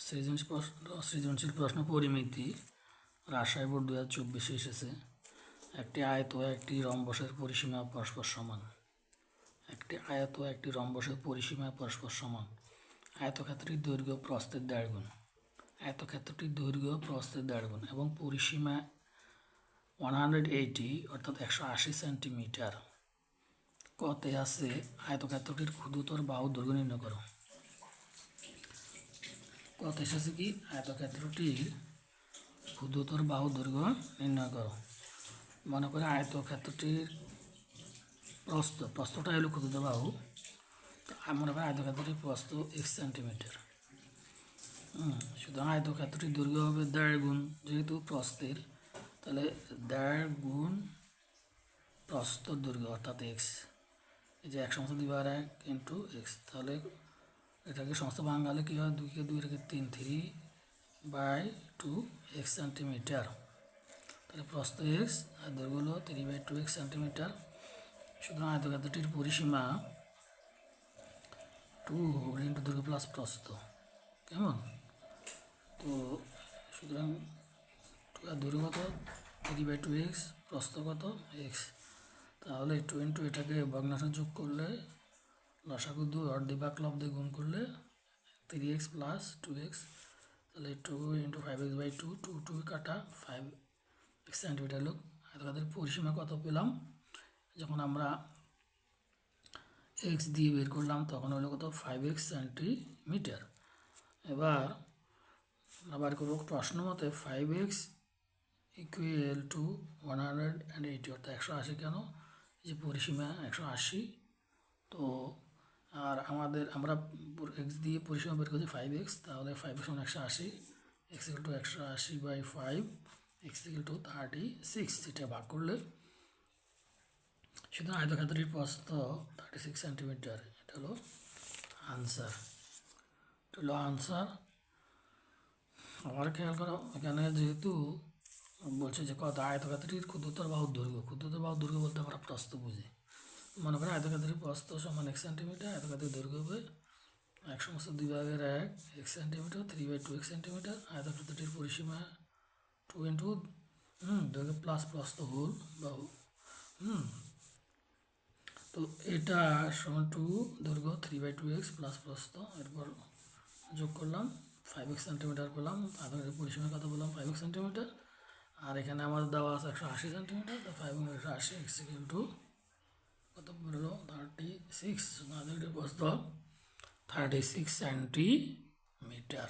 সৃজনশীল প্রশ্ন পরিমিতি রাজশাহী বোর্ড 2024 এসেছে। একটি আয়ত ও একটি রম্বসের পরিসীমা পরস্পর সমান। একটি আয়ত ও একটি রম্বসের পরিসীমা পরস্পর সমান। আয়তক্ষেত্রটির দৈর্ঘ্য প্রস্থের 1.5 গুণ। আয়তক্ষেত্রটির দৈর্ঘ্য প্রস্থের 1.5 গুণ এবং পরিসীমা 180 অর্থাৎ 180 সেন্টিমিটার। কতে আছে আয়তক্ষেত্রটির ক্ষুদ্রতর বাহুর দৈর্ঘ্য নির্ণয় করো। কত এসেছে কি আয়তক্ষেত্রটির ক্ষুদ্রতর বাহুর দৈর্ঘ্য নির্ণয় করো। মনে করে আয়তক্ষেত্রটির প্রস্থটা হলো ক্ষুদ্রতর বাহু। তো মনে করে আয়তক্ষেত্রটির প্রস্থ x সেন্টিমিটার। সুতরাং আয়তক্ষেত্রটির দৈর্ঘ্য হবে 1.5 গুণ, যেহেতু প্রস্থের, তাহলে 1.5 গুণ প্রস্থর দৈর্ঘ্য অর্থাৎ x। এই যে 1/2 ইন্টু x, তাহলে এটাকে সমস্ত বাঙালি কী হয়, 2 কে 2 রেখে 3, 3/2 x সেন্টিমিটার। তাহলে প্রস্থ x আর দৈর্ঘ্য হলো 3/2 x সেন্টিমিটার। সুতরাং আয়তক্ষেত্রটির পরিসীমা 2 ইন্টু দৈর্ঘ্য প্লাস প্রস্থ, কেমন? তো সুতরাং দৈর্ঘ্য কত 3/2 x, প্রস্থ কত x। তাহলে 2 ইন্টু এটাকে ভগ্নাংশে যোগ করলে লসাগু 2 আর দিবাক লব দিয়ে গুণ করলে 3x প্লাস 2x, তাহলে 2 ইন্টু 5x/2, 2 কাটা 5x সেন্টিমিটার লোক। আয়তক্ষেত্রের পরিসীমা কত পেলাম যখন আমরা x দিয়ে বের করলাম, তখন হলো কত 5x সেন্টিমিটার। এবার আবার করবো প্রশ্ন মতে 5x ইকুয়াল টু 180 অর্থাৎ 180 কেন, যে পরিসীমা 180। তো আর আমরা x দিয়ে পরিসীমা বের করছি 5x, তাহলে 5x সমান 180, x equal to 180/5, x equal to 36। এটা ভাগ করলে সুতরাং আয়তক্ষেত্রটির প্রস্থ 36 সেন্টিমিটার। এটা হলো আনসার। আবার খেয়াল করো, এখানে যেহেতু বলছে যে কত আয়তক্ষেত্রটির ক্ষুদ্রতর বাহুর দৈর্ঘ্য বলতে আমরা প্রস্থ বুঝি। মনে করেন আয়তক্ষেত্রের প্রস্থ সমান 1 সেন্টিমিটার, আয়তক্ষেত্রের দৈর্ঘ্য হবে 1/2 x সেন্টিমিটার, 3/2 x সেন্টিমিটার। আয়তক্ষেত্রটির পরিসীমা 2 ইন্টু দৈর্ঘ্য প্লাস প্রস্থ হোল বাহু। তো এটা সমান 2 দৈর্ঘ্য 3/2 x প্লাস প্রস্থ, এরপর যোগ করলাম 5x সেন্টিমিটার পেলাম। আয়তক্ষেত্রের পরিসীমা কত বললাম 5x সেন্টিমিটার, আর এখানে আমাদের দেওয়া আছে 180 সেন্টিমিটার। তো 5 × 180 x ইকুয়াল টু কত বেরোলো 36। আয়তক্ষেত্রের প্রস্থ 36 সেন্টিমিটার।